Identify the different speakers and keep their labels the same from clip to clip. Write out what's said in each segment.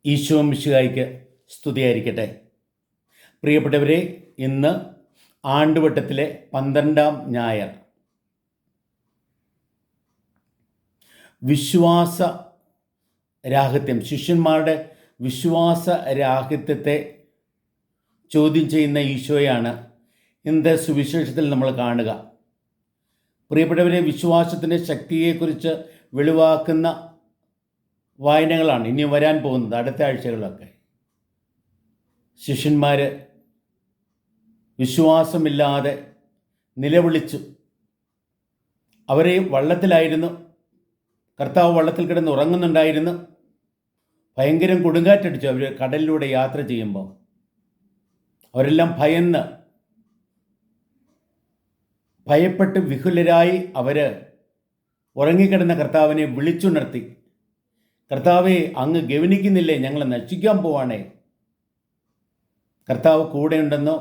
Speaker 1: ഈശോ മിശിഹായ്ക്ക് സ്തുതിയായിരിക്കട്ടെ. പ്രിയപ്പെട്ടവരെ, ഇന്ന് ആണ്ടുവട്ടത്തിലെ 12-ാം ഞായർ. വിശ്വാസ രാഹിത്യം, ശിഷ്യന്മാരുടെ വിശ്വാസ രാഹിത്യത്തെ ചോദ്യം ചെയ്യുന്ന ഈശോയാണ് ഇന്നത്തെ സുവിശേഷത്തിൽ നമ്മൾ കാണുക. പ്രിയപ്പെട്ടവരെ, വിശ്വാസത്തിൻ്റെ ശക്തിയെക്കുറിച്ച് വെളിവാക്കുന്ന വായനകളാണ് ഇനി വരാൻ പോകുന്നത് അടുത്ത ആഴ്ചകളിലൊക്കെ. ശിഷ്യന്മാർ വിശ്വാസമില്ലാതെ നിലവിളിച്ചു. അവരെ വള്ളത്തിലായിരുന്നു, കർത്താവ് വള്ളത്തിൽ കിടന്ന് ഉറങ്ങുന്നുണ്ടായിരുന്നു. ഭയങ്കരം കൊടുങ്കാറ്റടിച്ചു. അവർ കടലിലൂടെ യാത്ര ചെയ്യുമ്പോൾ അവരെല്ലാം ഭയപ്പെട്ട് വിഹുലരായി അവർ ഉറങ്ങിക്കിടന്ന കർത്താവിനെ വിളിച്ചുണർത്തി. കർത്താവെ, അങ്ങ് ഗവനിക്കുന്നില്ലേ? ഞങ്ങൾ നശിക്കാൻ പോവാണേ. കർത്താവ് കൂടെയുണ്ടെന്നോ,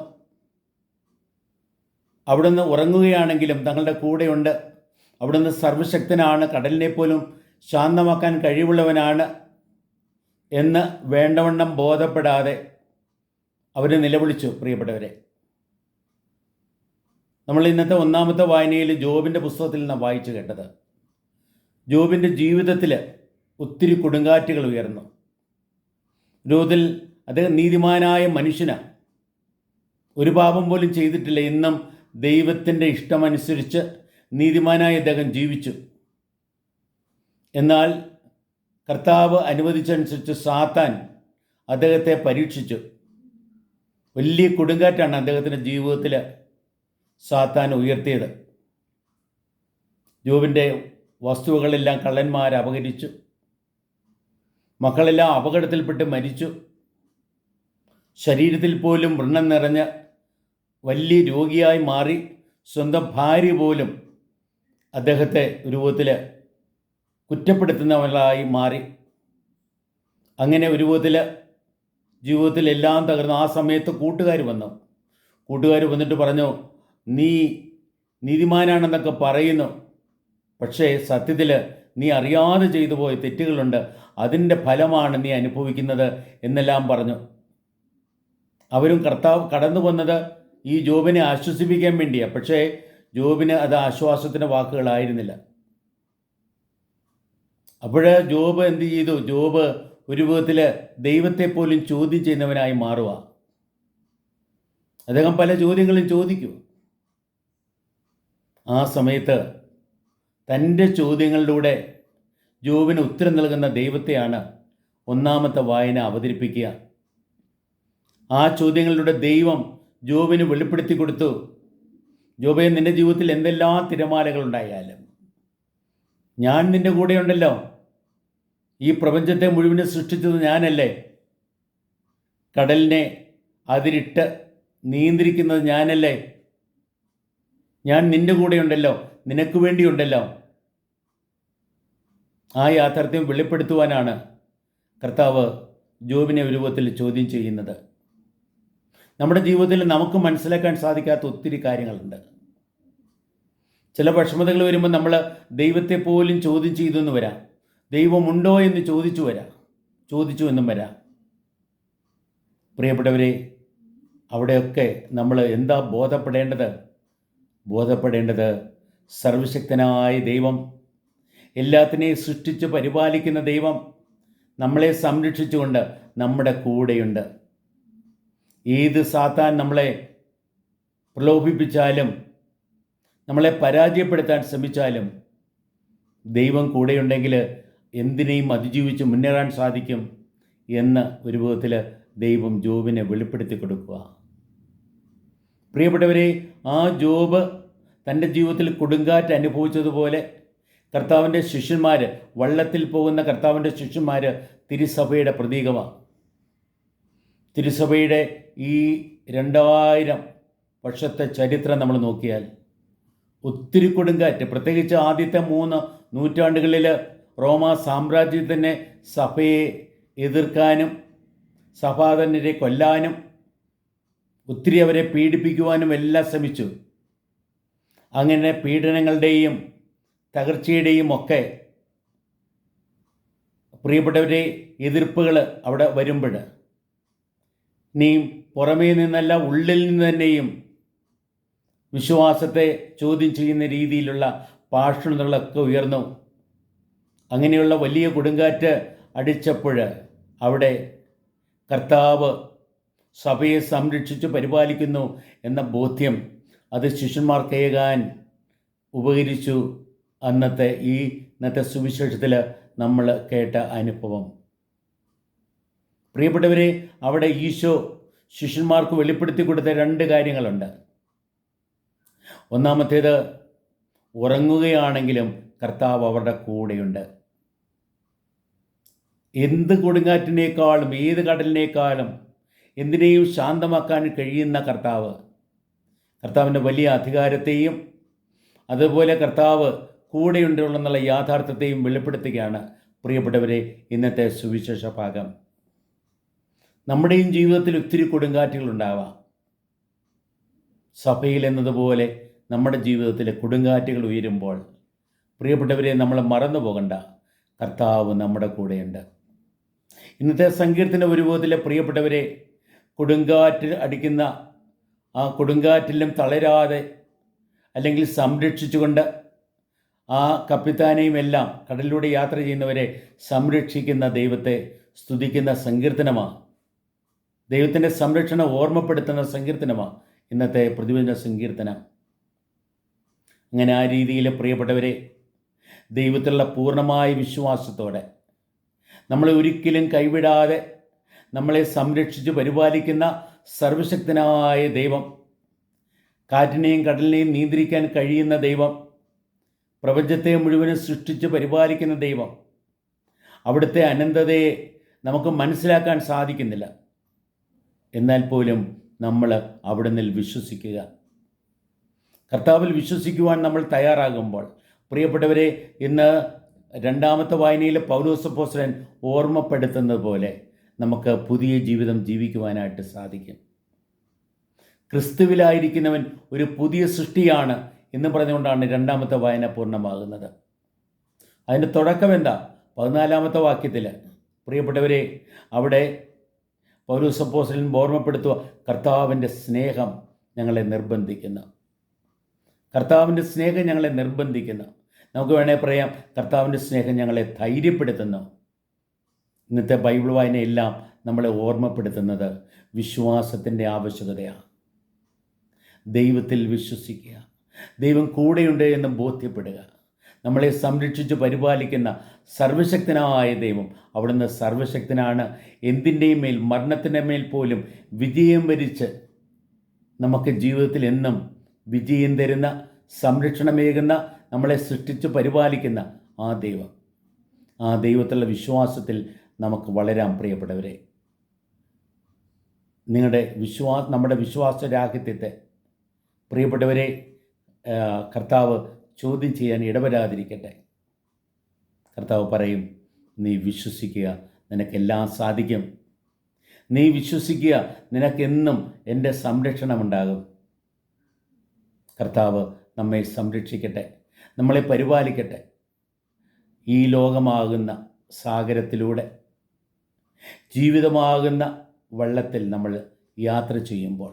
Speaker 1: അവിടുന്ന് ഉറങ്ങുകയാണെങ്കിലും തങ്ങളുടെ കൂടെയുണ്ട്. അവിടുന്ന് സർവശക്തനാണ്, കടലിനെ പോലും ശാന്തമാക്കാൻ കഴിവുള്ളവനാണ് എന്ന് വേണ്ടവണ്ണം ബോധപ്പെടാതെ അവർ നിലവിളിച്ചു. പ്രിയപ്പെട്ടവരെ, നമ്മൾ ഇന്നത്തെ ഒന്നാമത്തെ വായനയിൽ ജോബിൻ്റെ പുസ്തകത്തിൽ നിന്നാണ് വായിച്ചു കേട്ടത്. ജോബിൻ്റെ ജീവിതത്തിൽ ഒത്തിരി കൊടുങ്കാറ്റുകൾ ഉയർന്നു. രോതിൽ അദ്ദേഹം നീതിമാനായ മനുഷ്യനാണ്, ഒരു പാപം പോലും ചെയ്തിട്ടില്ല. ഇന്നും ദൈവത്തിൻ്റെ ഇഷ്ടമനുസരിച്ച് നീതിമാനായ അദ്ദേഹം ജീവിച്ചു. എന്നാൽ കർത്താവ് അനുവദിച്ചനുസരിച്ച് സാത്താൻ അദ്ദേഹത്തെ പരീക്ഷിച്ചു. വലിയ കൊടുങ്കാറ്റാണ് അദ്ദേഹത്തിൻ്റെ ജീവിതത്തിൽ സാത്താൻ ഉയർത്തിയത്. ജോബിൻ്റെ വസ്തുവകളെല്ലാം കള്ളന്മാർ അപഹരിച്ചു. മക്കളെല്ലാം അപകടത്തിൽപ്പെട്ട് മരിച്ചു. ശരീരത്തിൽ പോലും വ്രണം നിറഞ്ഞ് വലിയ രോഗിയായി മാറി. സ്വന്തം ഭാര്യ പോലും അദ്ദേഹത്തെ രൂപത്തിൽ കുറ്റപ്പെടുത്തുന്നവരായി മാറി. അങ്ങനെ ഒരു രൂപത്തിൽ ജീവിതത്തിൽ എല്ലാം തകർന്നു. ആ സമയത്ത് കൂട്ടുകാർ വന്നിട്ട് പറഞ്ഞു, നീ നീതിമാനാണെന്നൊക്കെ പറയുന്നു, പക്ഷേ സത്യത്തിൽ നീ അറിയാതെ ചെയ്തു പോയ തെറ്റുകളുണ്ട്, അതിൻ്റെ ഫലമാണ് നീ അനുഭവിക്കുന്നത് എന്നെല്ലാം പറഞ്ഞു. അവരും കർത്താവ് കടന്നു വന്നത് ഈ ജോബിനെ ആശ്വസിപ്പിക്കാൻ വേണ്ടിയാണ്. പക്ഷേ ജോബിന് അത് ആശ്വാസത്തിൻ്റെ വാക്കുകളായിരുന്നില്ല. അപ്പോൾ ജോബ് എന്ത് ചെയ്തു? ജോബ് ഒരു വിധത്തിൽ ദൈവത്തെ പോലും ചോദ്യം ചെയ്യുന്നവനായി മാറുക. അദ്ദേഹം പല ചോദ്യങ്ങളും ചോദിക്കും. ആ സമയത്ത് തൻ്റെ ചോദ്യങ്ങളിലൂടെ ജോബിന് ഉത്തരം നൽകുന്ന ദൈവത്തെയാണ് ഒന്നാമത്തെ വായന അവതരിപ്പിക്കുക. ആ ചോദ്യങ്ങളിലൂടെ ദൈവം ജോബിന് വെളിപ്പെടുത്തി കൊടുത്തു, ജോബേ, നിൻ്റെ ജീവിതത്തിൽ എന്തെല്ലാം തിരമാലകളുണ്ടായാലും ഞാൻ നിൻ്റെ കൂടെയുണ്ടല്ലോ. ഈ പ്രപഞ്ചത്തെ മുഴുവനും സൃഷ്ടിച്ചത് ഞാനല്ലേ. കടലിനെ അതിരിട്ട് നിയന്ത്രിക്കുന്നത് ഞാനല്ലേ. ഞാൻ നിൻ്റെ കൂടെയുണ്ടല്ലോ, നിനക്ക് വേണ്ടിയുണ്ടല്ലോ. ആ യാഥാർത്ഥ്യം വെളിപ്പെടുത്തുവാനാണ് കർത്താവ് ജോബിനെ ഒരു രൂപത്തിൽ ചോദ്യം ചെയ്യുന്നത്. നമ്മുടെ ജീവിതത്തിൽ നമുക്ക് മനസ്സിലാക്കാൻ സാധിക്കാത്ത ഒത്തിരി കാര്യങ്ങളുണ്ട്. ചില വിഷമതകൾ വരുമ്പോൾ നമ്മൾ ദൈവത്തെ പോലും ചോദ്യം ചെയ്തു എന്ന് വരാം. ദൈവമുണ്ടോ എന്ന് ചോദിച്ചു എന്നും വരാം. പ്രിയപ്പെട്ടവരെ, അവിടെയൊക്കെ നമ്മൾ എന്താ ബോധപ്പെടേണ്ടത് സർവശക്തനായ ദൈവം, എല്ലാത്തിനെയും സൃഷ്ടിച്ച് പരിപാലിക്കുന്ന ദൈവം നമ്മളെ സംരക്ഷിച്ചുകൊണ്ട് നമ്മുടെ കൂടെയുണ്ട്. ഏത് സാത്താൻ നമ്മളെ പ്രലോഭിപ്പിച്ചാലും നമ്മളെ പരാജയപ്പെടുത്താൻ ശ്രമിച്ചാലും ദൈവം കൂടെയുണ്ടെങ്കിൽ എന്തിനേയും അതിജീവിച്ച് മുന്നേറാൻ സാധിക്കും എന്ന് ഒരു വിധത്തിൽ ദൈവം ജോബിനെ വെളിപ്പെടുത്തി കൊടുക്കുക. പ്രിയപ്പെട്ടവരെ, ആ ജോബ് തൻ്റെ ജീവിതത്തിൽ കൊടുങ്കാറ്റ് അനുഭവിച്ചതുപോലെ കർത്താവിൻ്റെ ശിഷ്യന്മാർ, വള്ളത്തിൽ പോകുന്ന കർത്താവിൻ്റെ ശിഷ്യന്മാർ തിരുസഭയുടെ പ്രതീകമാണ്. തിരുസഭയുടെ ഈ 2000 വർഷത്തെ ചരിത്രം നമ്മൾ നോക്കിയാൽ ഒത്തിരി കൊടുങ്കാറ്റ്, പ്രത്യേകിച്ച് ആദ്യത്തെ 3 നൂറ്റാണ്ടുകളിൽ റോമാ സാമ്രാജ്യത്തിനെ സഭയെ എതിർക്കാനും സഭാതന്യരെ കൊല്ലാനും ഒത്തിരി അവരെ പീഡിപ്പിക്കുവാനും എല്ലാം ശ്രമിച്ചു. അങ്ങനെ പീഡനങ്ങളുടെയും തകർച്ചയുടെയും ഒക്കെ പ്രിയപ്പെട്ടവരെ എതിർപ്പുകൾ അവിടെ വരുമ്പോൾ, ഇനിയും പുറമേ നിന്നല്ല ഉള്ളിൽ നിന്ന് തന്നെയും വിശ്വാസത്തെ ചോദ്യം ചെയ്യുന്ന രീതിയിലുള്ള ഭാഷണങ്ങളൊക്കെ ഉയർന്നു. അങ്ങനെയുള്ള വലിയ കൊടുങ്കാറ്റ് അടിച്ചപ്പോൾ അവിടെ കർത്താവ് സഭയെ സംരക്ഷിച്ച് പരിപാലിക്കുന്നു എന്ന ബോധ്യം അത് ശിഷ്യന്മാർക്കേകാൻ ഉപകരിച്ചു. ഇന്നത്തെ സുവിശേഷത്തിൽ നമ്മൾ കേട്ട അനുഭവം. പ്രിയപ്പെട്ടവരെ, അവിടെ ഈശോ ശിഷ്യന്മാർക്ക് വെളിപ്പെടുത്തി കൊടുത്ത 2 കാര്യങ്ങളുണ്ട്. ഒന്നാമത്തേത്, ഉറങ്ങുകയാണെങ്കിലും കർത്താവ് അവരുടെ കൂടെയുണ്ട്. എന്ത് കൊടുങ്കാറ്റിനേക്കാളും ഏത് കടലിനേക്കാളും എന്തിനേയും ശാന്തമാക്കാൻ കഴിയുന്ന കർത്താവിൻ്റെ വലിയ അധികാരത്തെയും അതുപോലെ കർത്താവ് കൂടെയുണ്ടെന്നുള്ള യാഥാർത്ഥ്യത്തെയും വെളിപ്പെടുത്തുകയാണ് പ്രിയപ്പെട്ടവരെ ഇന്നത്തെ സുവിശേഷ ഭാഗം. നമ്മുടെയും ജീവിതത്തിൽ ഒത്തിരി കൊടുങ്കാറ്റുകളുണ്ടാവാം. സഭയിൽ എന്നതുപോലെ നമ്മുടെ ജീവിതത്തിലെ കൊടുങ്കാറ്റുകൾ ഉയരുമ്പോൾ പ്രിയപ്പെട്ടവരെ നമ്മൾ മറന്നു പോകണ്ട, കർത്താവ് നമ്മുടെ കൂടെയുണ്ട്. ഇന്നത്തെ സങ്കീർത്തന ഒരുപോതിലെ പ്രിയപ്പെട്ടവരെ, കൊടുങ്കാറ്റ് അടിക്കുന്ന ആ കൊടുങ്കാറ്റിലും തളരാതെ അല്ലെങ്കിൽ സംരക്ഷിച്ചുകൊണ്ട് ആ കപ്പിത്താനെയും എല്ലാം കടലിലൂടെ യാത്ര ചെയ്യുന്നവരെ സംരക്ഷിക്കുന്ന ദൈവത്തെ സ്തുതിക്കുന്ന സങ്കീർത്തനമാണ്. ദൈവത്തിൻ്റെ സംരക്ഷണം ഓർമ്മപ്പെടുത്തുന്ന സങ്കീർത്തനമാണ് ഇന്നത്തെ പ്രതിവചന സങ്കീർത്തനം. അങ്ങനെ ആ രീതിയിൽ പ്രിയപ്പെട്ടവരെ, ദൈവത്തിലുള്ള പൂർണ്ണമായ വിശ്വാസത്തോടെ നമ്മളെ ഒരിക്കലും കൈവിടാതെ നമ്മളെ സംരക്ഷിച്ച് പരിപാലിക്കുന്ന സർവശക്തനായ ദൈവം, കാറ്റിനെയും കടലിനെയും നിയന്ത്രിക്കാൻ കഴിയുന്ന ദൈവം, പ്രപഞ്ചത്തെ മുഴുവനും സൃഷ്ടിച്ച് പരിപാലിക്കുന്ന ദൈവം, അവിടുത്തെ അനന്തതയെ നമുക്ക് മനസ്സിലാക്കാൻ സാധിക്കുന്നില്ല. എന്നാൽ പോലും നമ്മൾ അവിടുന്ന് വിശ്വസിക്കുക, കർത്താവിൽ വിശ്വസിക്കുവാൻ നമ്മൾ തയ്യാറാകുമ്പോൾ പ്രിയപ്പെട്ടവരെ, ഇന്ന് 2ാമത്തെ വായനയിൽ പൗലോസ് അപ്പോസ്തലൻ ഓർമ്മപ്പെടുത്തുന്നത് പോലെ നമുക്ക് പുതിയ ജീവിതം ജീവിക്കുവാനായിട്ട് സാധിക്കും. ക്രിസ്തുവിലായിരിക്കുന്നവൻ ഒരു പുതിയ സൃഷ്ടിയാണ് എന്ന് പറഞ്ഞുകൊണ്ടാണ് 2ാമത്തെ വായന പൂർണ്ണമാകുന്നത്. അതിൻ്റെ തുടക്കം എന്താ? 14ാമത്തെ വാക്യത്തിൽ പ്രിയപ്പെട്ടവരെ, അവിടെ പൗലോസ് അപ്പോസ്തലൻ ഓർമ്മപ്പെടുത്തുക, കർത്താവിൻ്റെ സ്നേഹം ഞങ്ങളെ നിർബന്ധിക്കുന്നു. കർത്താവിൻ്റെ സ്നേഹം ഞങ്ങളെ നിർബന്ധിക്കുന്നു. നമുക്ക് വേണേൽ പറയാം, കർത്താവിൻ്റെ സ്നേഹം ഞങ്ങളെ ധൈര്യപ്പെടുത്തുന്നു. ഇന്നത്തെ ബൈബിൾ വായനയെല്ലാം നമ്മളെ ഓർമ്മപ്പെടുത്തുന്നത് വിശ്വാസത്തിൻ്റെ ആവശ്യകതയാണ്. ദൈവത്തിൽ വിശ്വസിക്കുക, ദൈവം കൂടെയുണ്ട് എന്ന് ബോധ്യപ്പെടുക. നമ്മളെ സംരക്ഷിച്ച് പരിപാലിക്കുന്ന സർവശക്തനായ ദൈവം, അവിടുന്ന് സർവശക്തനാണ്. എന്തിൻ്റെയും മേൽ, മരണത്തിൻ്റെ മേൽ പോലും വിജയം വരിച്ച് നമുക്ക് ജീവിതത്തിൽ എന്നും വിജയം തരുന്ന, സംരക്ഷണമേകുന്ന, നമ്മളെ സൃഷ്ടിച്ച് പരിപാലിക്കുന്ന ആ ദൈവം, ആ ദൈവത്തിലുള്ള വിശ്വാസത്തിൽ നമുക്ക് വളരാൻ പ്രിയപ്പെട്ടവരെ. നമ്മുടെ വിശ്വാസരാഹിത്യത്തെ പ്രിയപ്പെട്ടവരെ കർത്താവ് ചോദ്യം ചെയ്യാൻ ഇടവരാതിരിക്കട്ടെ. കർത്താവ് പറയും, നീ വിശ്വസിക്കുക, നിനക്കെല്ലാം സാധിക്കും. നീ വിശ്വസിക്കുക, നിനക്കെന്നും എൻ്റെ സംരക്ഷണമുണ്ടാകും. കർത്താവ് നമ്മെ സംരക്ഷിക്കട്ടെ, നമ്മളെ പരിപാലിക്കട്ടെ. ഈ ലോകമാകുന്ന സാഗരത്തിലൂടെ, ജീവിതമാകുന്ന വെള്ളത്തിൽ നമ്മൾ യാത്ര ചെയ്യുമ്പോൾ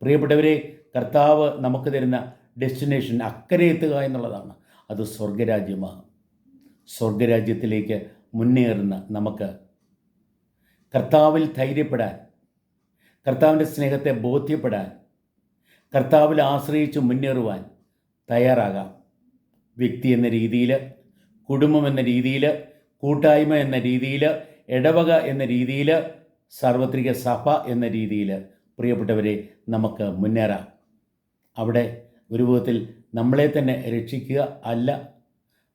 Speaker 1: പ്രിയപ്പെട്ടവരെ, കർത്താവ് നമുക്ക് തരുന്ന ഡെസ്റ്റിനേഷൻ അക്കരെ എത്തുക എന്നുള്ളതാണ്. അത് സ്വർഗരാജ്യമാണ്. സ്വർഗരാജ്യത്തിലേക്ക് മുന്നേറുന്ന നമുക്ക് കർത്താവിൽ ധൈര്യപ്പെടാൻ, കർത്താവിൻ്റെ സ്നേഹത്തെ ബോധ്യപ്പെടാൻ, കർത്താവിൽ ആശ്രയിച്ച് മുന്നേറുവാൻ തയ്യാറാകാം. വ്യക്തി എന്ന രീതിയിൽ, കുടുംബം എന്ന രീതിയിൽ, കൂട്ടായ്മ എന്ന രീതിയിൽ, ഇടവക എന്ന രീതിയിൽ, സാർവത്രിക സഭ എന്ന രീതിയിൽ പ്രിയപ്പെട്ടവരെ നമുക്ക് മുന്നേറാം. അവിടെ ഒരു വിധത്തിൽ നമ്മളെ തന്നെ രക്ഷിക്കുക അല്ല,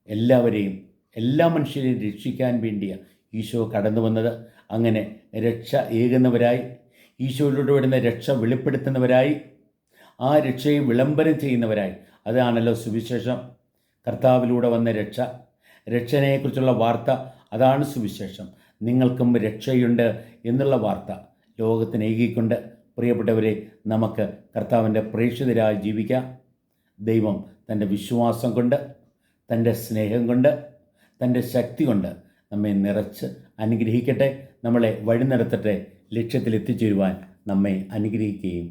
Speaker 1: എല്ലാവരെയും, എല്ലാ മനുഷ്യരെയും രക്ഷിക്കാൻ വേണ്ടിയാണ് ഈശോ കടന്നു വന്നത്. അങ്ങനെ രക്ഷ ഏകുന്നവരായി, ഈശോയിലൂടെ വരുന്ന രക്ഷ വെളിപ്പെടുത്തുന്നവരായി, ആ രക്ഷയെ വിളംബരം ചെയ്യുന്നവരായി. അതാണല്ലോ സുവിശേഷം. കർത്താവിലൂടെ വന്ന രക്ഷനെക്കുറിച്ചുള്ള വാർത്ത, അതാണ് സുവിശേഷം. നിങ്ങൾക്കും രക്ഷയുണ്ട് എന്നുള്ള വാർത്ത ലോകത്തിന് ഏകിക്കൊണ്ട് പ്രിയപ്പെട്ടവരെ നമുക്ക് കർത്താവിൻ്റെ പ്രേക്ഷിതരായി ജീവിക്കാം. ദൈവം തൻ്റെ വിശ്വാസം കൊണ്ട്, തൻ്റെ സ്നേഹം കൊണ്ട്, തൻ്റെ ശക്തി കൊണ്ട് നമ്മെ നിറച്ച് അനുഗ്രഹിക്കട്ടെ, നമ്മളെ വഴി നടത്തട്ടെ, ലക്ഷ്യത്തിൽ എത്തിച്ചേരുവാൻ നമ്മെ അനുഗ്രഹിക്കുകയും